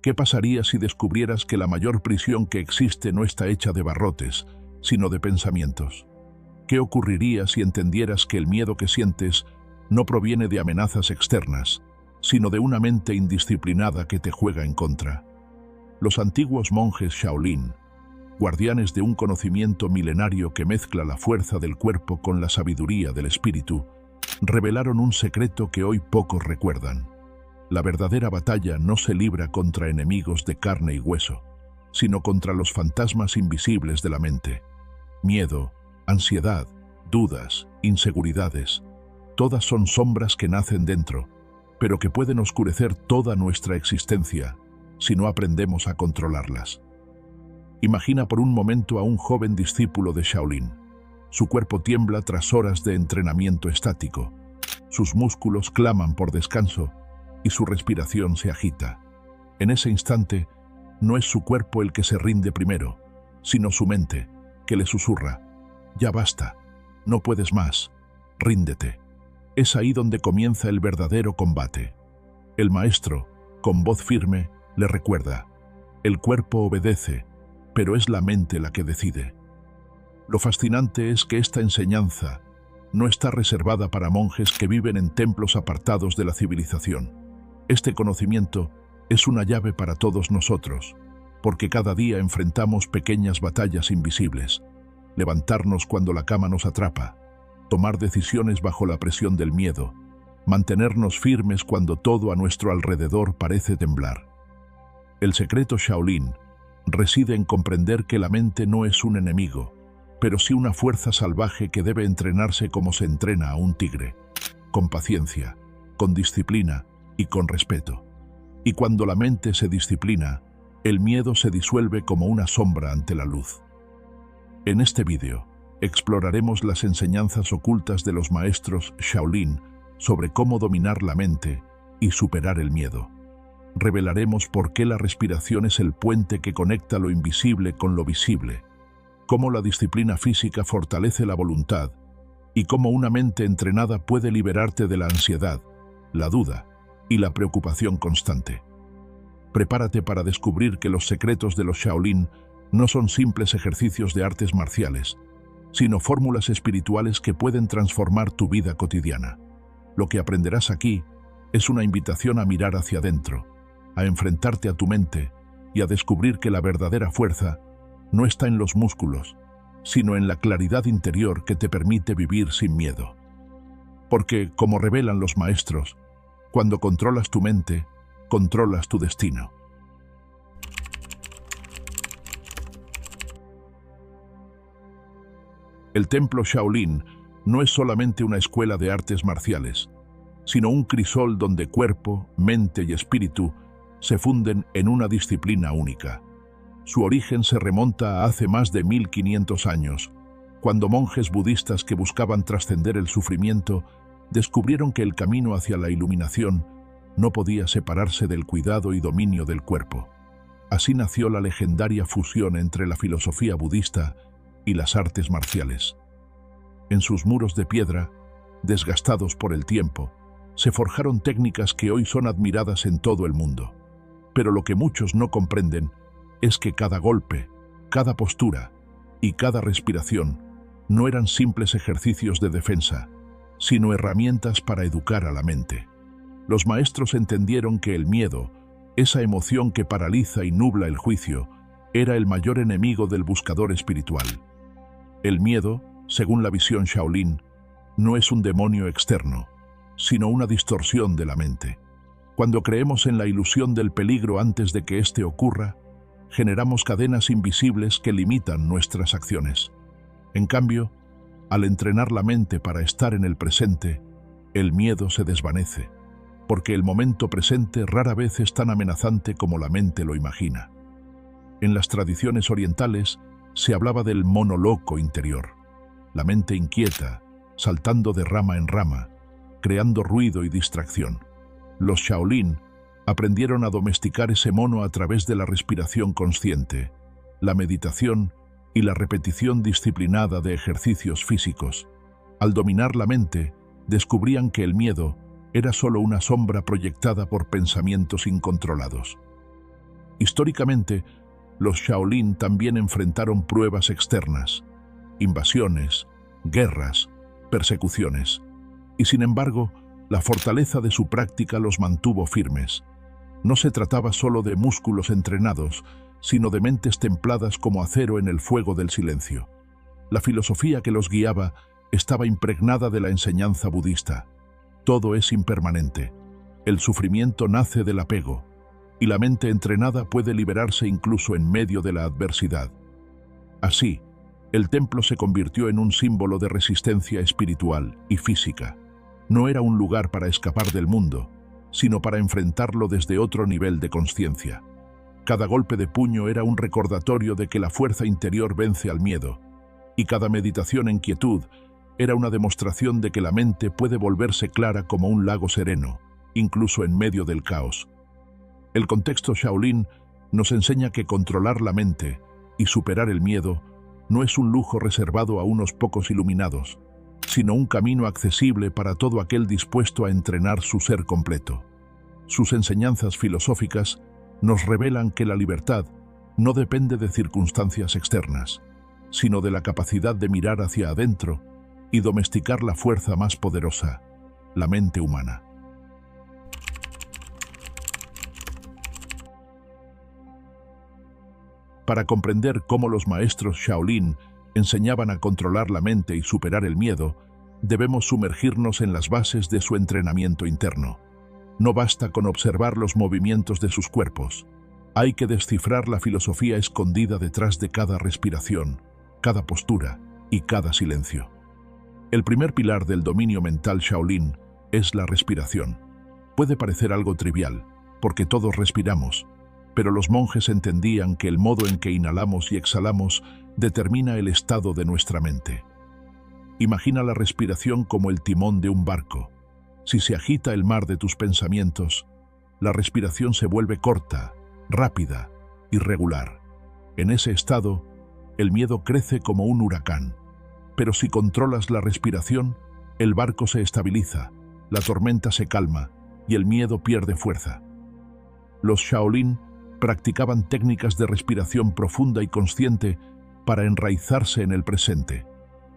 ¿Qué pasaría si descubrieras que la mayor prisión que existe no está hecha de barrotes, sino de pensamientos? ¿Qué ocurriría si entendieras que el miedo que sientes no proviene de amenazas externas, sino de una mente indisciplinada que te juega en contra? Los antiguos monjes Shaolin, guardianes de un conocimiento milenario que mezcla la fuerza del cuerpo con la sabiduría del espíritu, revelaron un secreto que hoy pocos recuerdan. La verdadera batalla no se libra contra enemigos de carne y hueso, sino contra los fantasmas invisibles de la mente. Miedo, ansiedad, dudas, inseguridades, todas son sombras que nacen dentro, pero que pueden oscurecer toda nuestra existencia si no aprendemos a controlarlas. Imagina por un momento a un joven discípulo de Shaolin. Su cuerpo tiembla tras horas de entrenamiento estático. Sus músculos claman por descanso y su respiración se agita. En ese instante, no es su cuerpo el que se rinde primero, sino su mente, que le susurra: «Ya basta, no puedes más, ríndete». Es ahí donde comienza el verdadero combate. El maestro, con voz firme, le recuerda: «El cuerpo obedece, pero es la mente la que decide». Lo fascinante es que esta enseñanza no está reservada para monjes que viven en templos apartados de la civilización. Este conocimiento es una llave para todos nosotros, porque cada día enfrentamos pequeñas batallas invisibles. Levantarnos cuando la cama nos atrapa, tomar decisiones bajo la presión del miedo, mantenernos firmes cuando todo a nuestro alrededor parece temblar. El secreto Shaolin reside en comprender que la mente no es un enemigo, pero sí una fuerza salvaje que debe entrenarse como se entrena a un tigre, con paciencia, con disciplina y con respeto. Y cuando la mente se disciplina, el miedo se disuelve como una sombra ante la luz. En este vídeo, exploraremos las enseñanzas ocultas de los maestros Shaolin sobre cómo dominar la mente y superar el miedo. Revelaremos por qué la respiración es el puente que conecta lo invisible con lo visible, cómo la disciplina física fortalece la voluntad y cómo una mente entrenada puede liberarte de la ansiedad, la duda y la preocupación constante. Prepárate para descubrir que los secretos de los Shaolin no son simples ejercicios de artes marciales, sino fórmulas espirituales que pueden transformar tu vida cotidiana. Lo que aprenderás aquí es una invitación a mirar hacia adentro, a enfrentarte a tu mente y a descubrir que la verdadera fuerza no está en los músculos, sino en la claridad interior que te permite vivir sin miedo. Porque, como revelan los maestros, cuando controlas tu mente, controlas tu destino. El templo Shaolin no es solamente una escuela de artes marciales, sino un crisol donde cuerpo, mente y espíritu se funden en una disciplina única. Su origen se remonta a hace más de 1500 años, cuando monjes budistas que buscaban trascender el sufrimiento descubrieron que el camino hacia la iluminación no podía separarse del cuidado y dominio del cuerpo. Así nació la legendaria fusión entre la filosofía budista y las artes marciales. En sus muros de piedra, desgastados por el tiempo, se forjaron técnicas que hoy son admiradas en todo el mundo. Pero lo que muchos no comprenden es que cada golpe, cada postura y cada respiración no eran simples ejercicios de defensa, sino herramientas para educar a la mente. Los maestros entendieron que el miedo, esa emoción que paraliza y nubla el juicio, era el mayor enemigo del buscador espiritual. El miedo, según la visión Shaolin, no es un demonio externo, sino una distorsión de la mente. Cuando creemos en la ilusión del peligro antes de que éste ocurra, generamos cadenas invisibles que limitan nuestras acciones. En cambio, al entrenar la mente para estar en el presente, el miedo se desvanece, porque el momento presente rara vez es tan amenazante como la mente lo imagina. En las tradiciones orientales se hablaba del mono loco interior, la mente inquieta, saltando de rama en rama, creando ruido y distracción. Los Shaolin aprendieron a domesticar ese mono a través de la respiración consciente, la meditación y la repetición disciplinada de ejercicios físicos. Al dominar la mente, descubrían que el miedo era solo una sombra proyectada por pensamientos incontrolados. Históricamente, los Shaolin también enfrentaron pruebas externas, invasiones, guerras, persecuciones, y sin embargo, la fortaleza de su práctica los mantuvo firmes. No se trataba solo de músculos entrenados, sino de mentes templadas como acero en el fuego del silencio. La filosofía que los guiaba estaba impregnada de la enseñanza budista. Todo es impermanente. El sufrimiento nace del apego, y la mente entrenada puede liberarse incluso en medio de la adversidad. Así, el templo se convirtió en un símbolo de resistencia espiritual y física. No era un lugar para escapar del mundo, sino para enfrentarlo desde otro nivel de consciencia. Cada golpe de puño era un recordatorio de que la fuerza interior vence al miedo, y cada meditación en quietud era una demostración de que la mente puede volverse clara como un lago sereno, incluso en medio del caos. El contexto Shaolin nos enseña que controlar la mente y superar el miedo no es un lujo reservado a unos pocos iluminados, sino un camino accesible para todo aquel dispuesto a entrenar su ser completo. Sus enseñanzas filosóficas nos revelan que la libertad no depende de circunstancias externas, sino de la capacidad de mirar hacia adentro y domesticar la fuerza más poderosa, la mente humana. Para comprender cómo los maestros Shaolin enseñaban a controlar la mente y superar el miedo, debemos sumergirnos en las bases de su entrenamiento interno. No basta con observar los movimientos de sus cuerpos. Hay que descifrar la filosofía escondida detrás de cada respiración, cada postura y cada silencio. El primer pilar del dominio mental Shaolin es la respiración. Puede parecer algo trivial, porque todos respiramos, pero los monjes entendían que el modo en que inhalamos y exhalamos determina el estado de nuestra mente. Imagina la respiración como el timón de un barco. Si se agita el mar de tus pensamientos, la respiración se vuelve corta, rápida, irregular. En ese estado, el miedo crece como un huracán. Pero si controlas la respiración, el barco se estabiliza, la tormenta se calma y el miedo pierde fuerza. Los Shaolin practicaban técnicas de respiración profunda y consciente para enraizarse en el presente.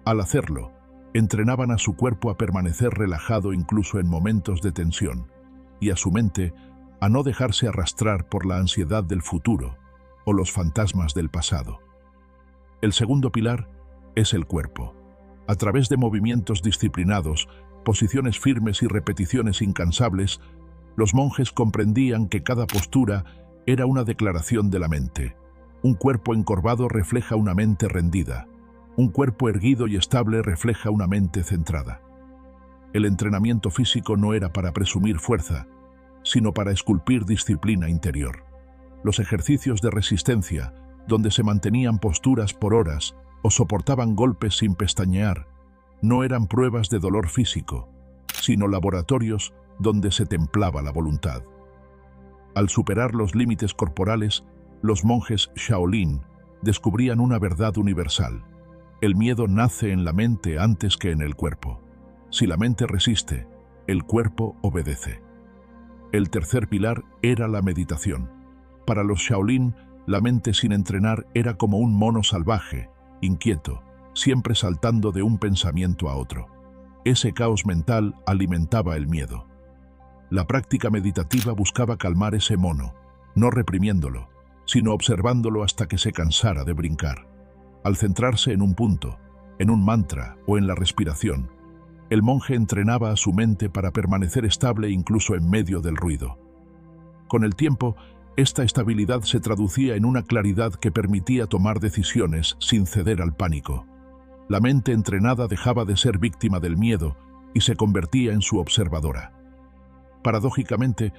Al hacerlo, entrenaban a su cuerpo a permanecer relajado incluso en momentos de tensión, y a su mente a no dejarse arrastrar por la ansiedad del futuro o los fantasmas del pasado. El segundo pilar es el cuerpo. A través de movimientos disciplinados, posiciones firmes y repeticiones incansables, los monjes comprendían que cada postura era una declaración de la mente. Un cuerpo encorvado refleja una mente rendida. Un cuerpo erguido y estable refleja una mente centrada. El entrenamiento físico no era para presumir fuerza, sino para esculpir disciplina interior. Los ejercicios de resistencia, donde se mantenían posturas por horas o soportaban golpes sin pestañear, no eran pruebas de dolor físico, sino laboratorios donde se templaba la voluntad. Al superar los límites corporales, los monjes Shaolin descubrían una verdad universal. El miedo nace en la mente antes que en el cuerpo. Si la mente resiste, el cuerpo obedece. El tercer pilar era la meditación. Para los Shaolin, la mente sin entrenar era como un mono salvaje, inquieto, siempre saltando de un pensamiento a otro. Ese caos mental alimentaba el miedo. La práctica meditativa buscaba calmar ese mono, no reprimiéndolo, sino observándolo hasta que se cansara de brincar. Al centrarse en un punto, en un mantra o en la respiración, el monje entrenaba a su mente para permanecer estable incluso en medio del ruido. Con el tiempo, esta estabilidad se traducía en una claridad que permitía tomar decisiones sin ceder al pánico. La mente entrenada dejaba de ser víctima del miedo y se convertía en su observadora. Paradójicamente,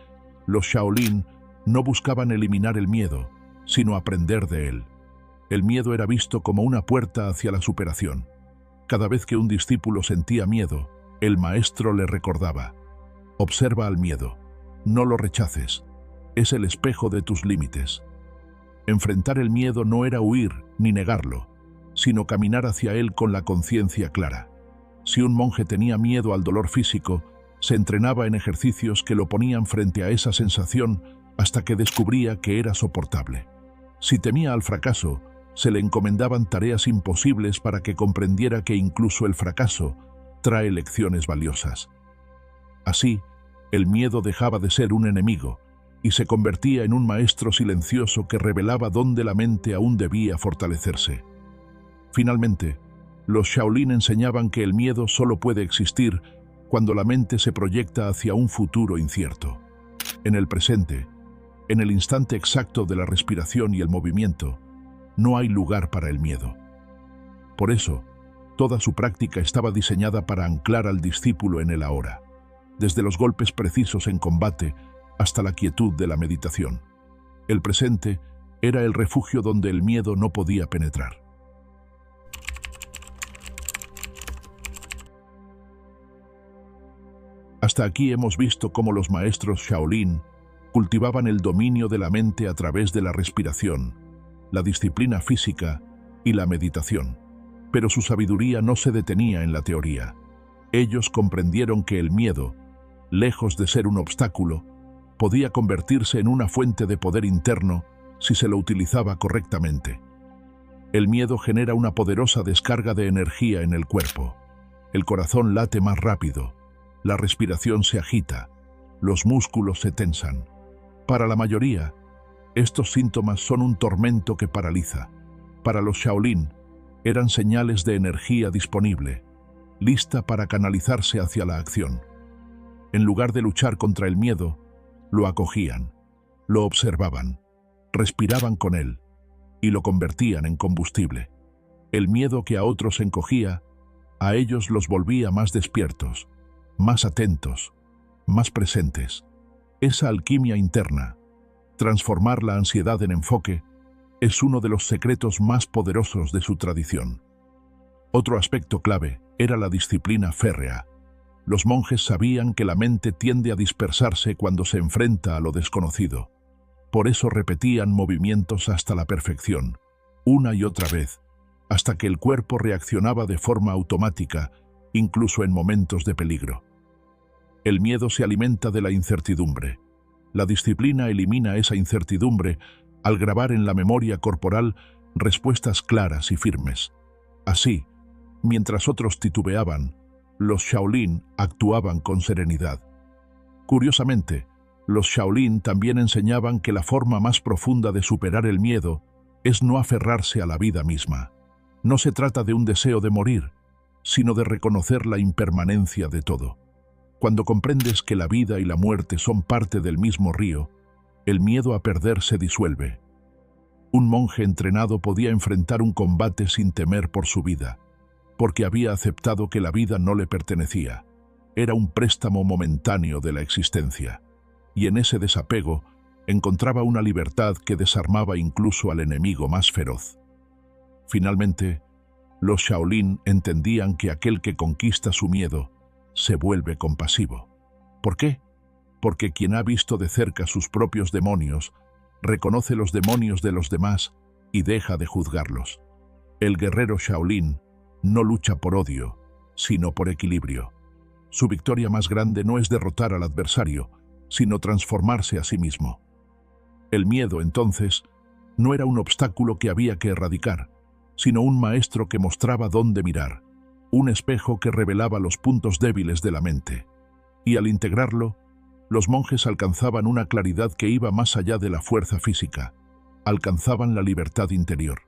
los Shaolin no buscaban eliminar el miedo, sino aprender de él. El miedo era visto como una puerta hacia la superación. Cada vez que un discípulo sentía miedo, el maestro le recordaba: observa al miedo, no lo rechaces, es el espejo de tus límites. Enfrentar el miedo no era huir ni negarlo, sino caminar hacia él con la conciencia clara. Si un monje tenía miedo al dolor físico, se entrenaba en ejercicios que lo ponían frente a esa sensación hasta que descubría que era soportable. Si temía al fracaso, se le encomendaban tareas imposibles para que comprendiera que incluso el fracaso trae lecciones valiosas. Así, el miedo dejaba de ser un enemigo y se convertía en un maestro silencioso que revelaba dónde la mente aún debía fortalecerse. Finalmente, los Shaolin enseñaban que el miedo solo puede existir cuando la mente se proyecta hacia un futuro incierto. En el presente, en el instante exacto de la respiración y el movimiento, no hay lugar para el miedo. Por eso, toda su práctica estaba diseñada para anclar al discípulo en el ahora, desde los golpes precisos en combate hasta la quietud de la meditación. El presente era el refugio donde el miedo no podía penetrar. Hasta aquí hemos visto cómo los maestros Shaolin cultivaban el dominio de la mente a través de la respiración, la disciplina física y la meditación. Pero su sabiduría no se detenía en la teoría. Ellos comprendieron que el miedo, lejos de ser un obstáculo, podía convertirse en una fuente de poder interno si se lo utilizaba correctamente. El miedo genera una poderosa descarga de energía en el cuerpo. El corazón late más rápido, la respiración se agita, los músculos se tensan. Para la mayoría, estos síntomas son un tormento que paraliza. Para los Shaolin, eran señales de energía disponible, lista para canalizarse hacia la acción. En lugar de luchar contra el miedo, lo acogían, lo observaban, respiraban con él y lo convertían en combustible. El miedo que a otros encogía, a ellos los volvía más despiertos, más atentos, más presentes. Esa alquimia interna, transformar la ansiedad en enfoque, es uno de los secretos más poderosos de su tradición. Otro aspecto clave era la disciplina férrea. Los monjes sabían que la mente tiende a dispersarse cuando se enfrenta a lo desconocido. Por eso repetían movimientos hasta la perfección, una y otra vez, hasta que el cuerpo reaccionaba de forma automática, incluso en momentos de peligro. El miedo se alimenta de la incertidumbre. La disciplina elimina esa incertidumbre al grabar en la memoria corporal respuestas claras y firmes. Así, mientras otros titubeaban, los Shaolin actuaban con serenidad. Curiosamente, los Shaolin también enseñaban que la forma más profunda de superar el miedo es no aferrarse a la vida misma. No se trata de un deseo de morir, sino de reconocer la impermanencia de todo. Cuando comprendes que la vida y la muerte son parte del mismo río, el miedo a perder se disuelve. Un monje entrenado podía enfrentar un combate sin temer por su vida, porque había aceptado que la vida no le pertenecía. Era un préstamo momentáneo de la existencia, y en ese desapego encontraba una libertad que desarmaba incluso al enemigo más feroz. Finalmente, los Shaolin entendían que aquel que conquista su miedo se vuelve compasivo. ¿Por qué? Porque quien ha visto de cerca sus propios demonios, reconoce los demonios de los demás y deja de juzgarlos. El guerrero Shaolin no lucha por odio, sino por equilibrio. Su victoria más grande no es derrotar al adversario, sino transformarse a sí mismo. El miedo, entonces, no era un obstáculo que había que erradicar, sino un maestro que mostraba dónde mirar, un espejo que revelaba los puntos débiles de la mente. Y al integrarlo, los monjes alcanzaban una claridad que iba más allá de la fuerza física, alcanzaban la libertad interior.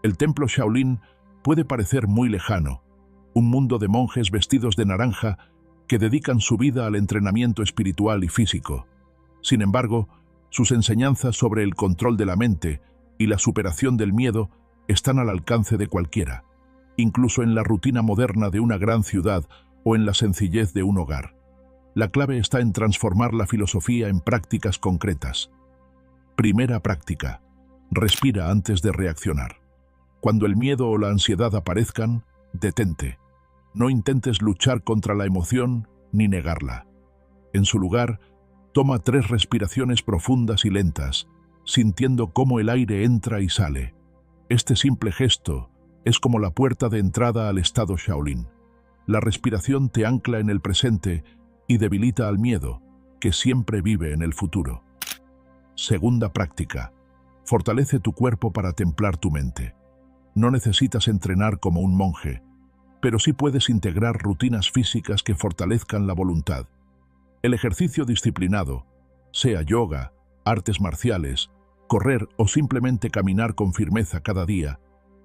El templo Shaolin puede parecer muy lejano, un mundo de monjes vestidos de naranja que dedican su vida al entrenamiento espiritual y físico. Sin embargo, sus enseñanzas sobre el control de la mente y la superación del miedo están al alcance de cualquiera, incluso en la rutina moderna de una gran ciudad o en la sencillez de un hogar. La clave está en transformar la filosofía en prácticas concretas. Primera práctica: respira antes de reaccionar. Cuando el miedo o la ansiedad aparezcan, detente. No intentes luchar contra la emoción ni negarla. En su lugar, toma 3 respiraciones profundas y lentas, sintiendo cómo el aire entra y sale. Este simple gesto es como la puerta de entrada al estado Shaolin. La respiración te ancla en el presente y debilita al miedo, que siempre vive en el futuro. Segunda práctica. Fortalece tu cuerpo para templar tu mente. No necesitas entrenar como un monje, pero sí puedes integrar rutinas físicas que fortalezcan la voluntad. El ejercicio disciplinado, sea yoga, artes marciales, correr o simplemente caminar con firmeza cada día,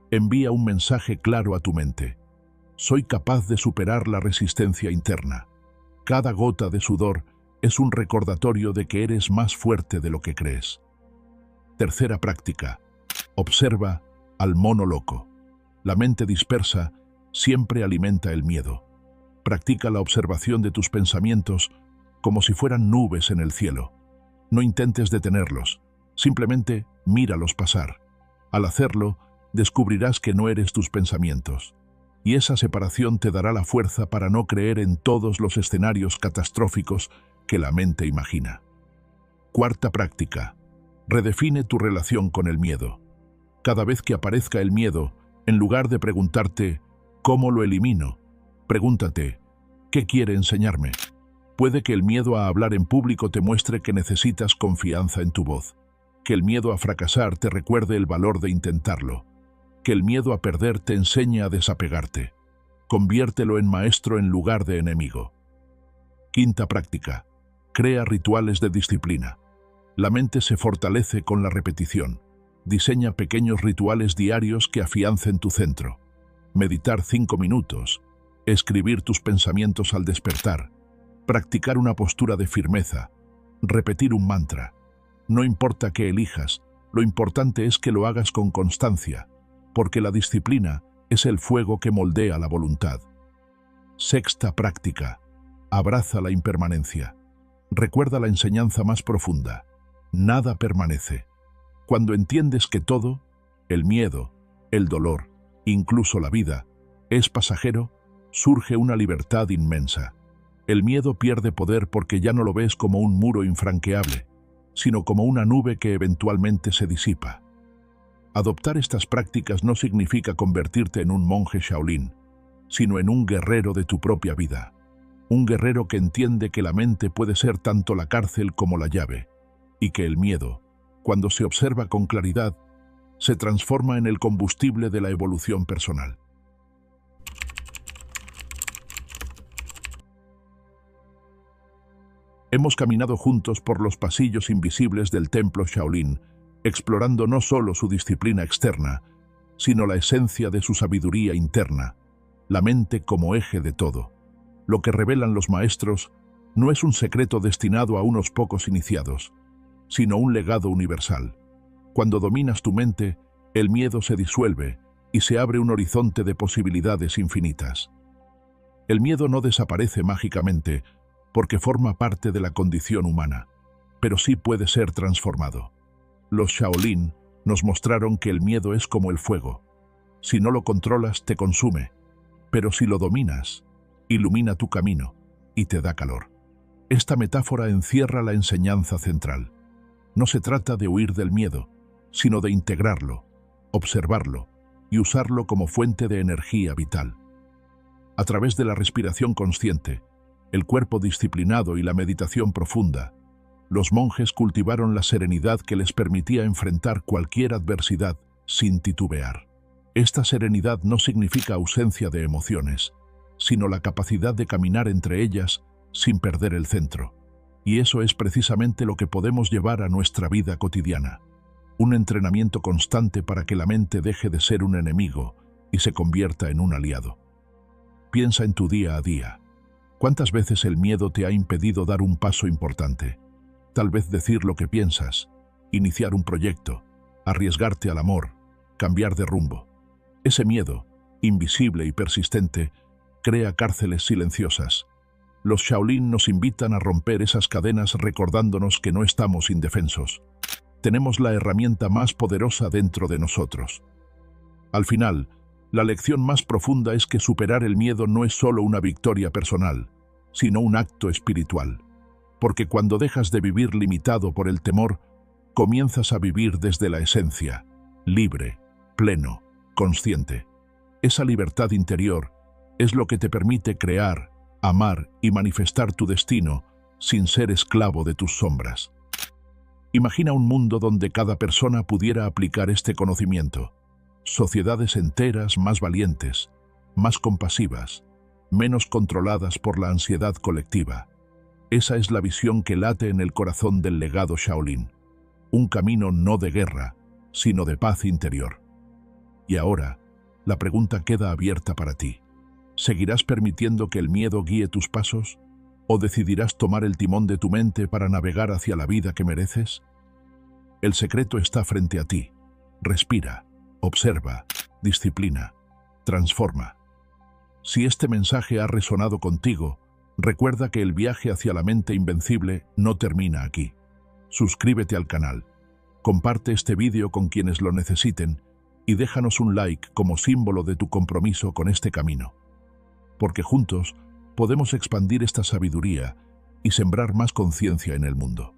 envía un mensaje claro a tu mente. Soy capaz de superar la resistencia interna. Cada gota de sudor es un recordatorio de que eres más fuerte de lo que crees. Tercera práctica. Observa al mono loco. La mente dispersa siempre alimenta el miedo. Practica la observación de tus pensamientos como si fueran nubes en el cielo. No intentes detenerlos, simplemente míralos pasar. Al hacerlo, descubrirás que no eres tus pensamientos. Y esa separación te dará la fuerza para no creer en todos los escenarios catastróficos que la mente imagina. Cuarta práctica. Redefine tu relación con el miedo. Cada vez que aparezca el miedo, en lugar de preguntarte ¿cómo lo elimino?, pregúntate ¿qué quiere enseñarme? Puede que el miedo a hablar en público te muestre que necesitas confianza en tu voz, que el miedo a fracasar te recuerde el valor de intentarlo, que el miedo a perder te enseñe a desapegarte. Conviértelo en maestro en lugar de enemigo. Quinta práctica. Crea rituales de disciplina. La mente se fortalece con la repetición. Diseña pequeños rituales diarios que afiancen tu centro. Meditar 5 minutos. Escribir tus pensamientos al despertar. Practicar una postura de firmeza. Repetir un mantra. No importa qué elijas, lo importante es que lo hagas con constancia, porque la disciplina es el fuego que moldea la voluntad. Sexta práctica. Abraza la impermanencia. Recuerda la enseñanza más profunda. Nada permanece. Cuando entiendes que todo, el miedo, el dolor, incluso la vida, es pasajero, surge una libertad inmensa. El miedo pierde poder porque ya no lo ves como un muro infranqueable, sino como una nube que eventualmente se disipa. Adoptar estas prácticas no significa convertirte en un monje Shaolin, sino en un guerrero de tu propia vida. Un guerrero que entiende que la mente puede ser tanto la cárcel como la llave, y que el miedo, cuando se observa con claridad, se transforma en el combustible de la evolución personal. Hemos caminado juntos por los pasillos invisibles del templo Shaolin, explorando no solo su disciplina externa, sino la esencia de su sabiduría interna, la mente como eje de todo. Lo que revelan los maestros no es un secreto destinado a unos pocos iniciados, sino un legado universal. Cuando dominas tu mente, el miedo se disuelve y se abre un horizonte de posibilidades infinitas. El miedo no desaparece mágicamente porque forma parte de la condición humana, pero sí puede ser transformado. Los Shaolin nos mostraron que el miedo es como el fuego. Si no lo controlas, te consume, pero si lo dominas, ilumina tu camino y te da calor. Esta metáfora encierra la enseñanza central. No se trata de huir del miedo, sino de integrarlo, observarlo y usarlo como fuente de energía vital. A través de la respiración consciente, el cuerpo disciplinado y la meditación profunda, los monjes cultivaron la serenidad que les permitía enfrentar cualquier adversidad sin titubear. Esta serenidad no significa ausencia de emociones, sino la capacidad de caminar entre ellas sin perder el centro. Y eso es precisamente lo que podemos llevar a nuestra vida cotidiana. Un entrenamiento constante para que la mente deje de ser un enemigo y se convierta en un aliado. Piensa en tu día a día. ¿Cuántas veces el miedo te ha impedido dar un paso importante? Tal vez decir lo que piensas, iniciar un proyecto, arriesgarte al amor, cambiar de rumbo. Ese miedo, invisible y persistente, crea cárceles silenciosas. Los Shaolin nos invitan a romper esas cadenas recordándonos que no estamos indefensos. Tenemos la herramienta más poderosa dentro de nosotros. Al final, la lección más profunda es que superar el miedo no es solo una victoria personal, sino un acto espiritual. Porque cuando dejas de vivir limitado por el temor, comienzas a vivir desde la esencia, libre, pleno, consciente. Esa libertad interior Es lo que te permite crear, amar y manifestar tu destino sin ser esclavo de tus sombras. Imagina un mundo donde cada persona pudiera aplicar este conocimiento. Sociedades enteras más valientes, más compasivas, menos controladas por la ansiedad colectiva. Esa es la visión que late en el corazón del legado Shaolin. Un camino no de guerra, sino de paz interior. Y ahora, la pregunta queda abierta para ti. ¿Seguirás permitiendo que el miedo guíe tus pasos? ¿O decidirás tomar el timón de tu mente para navegar hacia la vida que mereces? El secreto está frente a ti. Respira, observa, disciplina, transforma. Si este mensaje ha resonado contigo, recuerda que el viaje hacia la mente invencible no termina aquí. Suscríbete al canal, comparte este vídeo con quienes lo necesiten y déjanos un like como símbolo de tu compromiso con este camino. Porque juntos podemos expandir esta sabiduría y sembrar más conciencia en el mundo.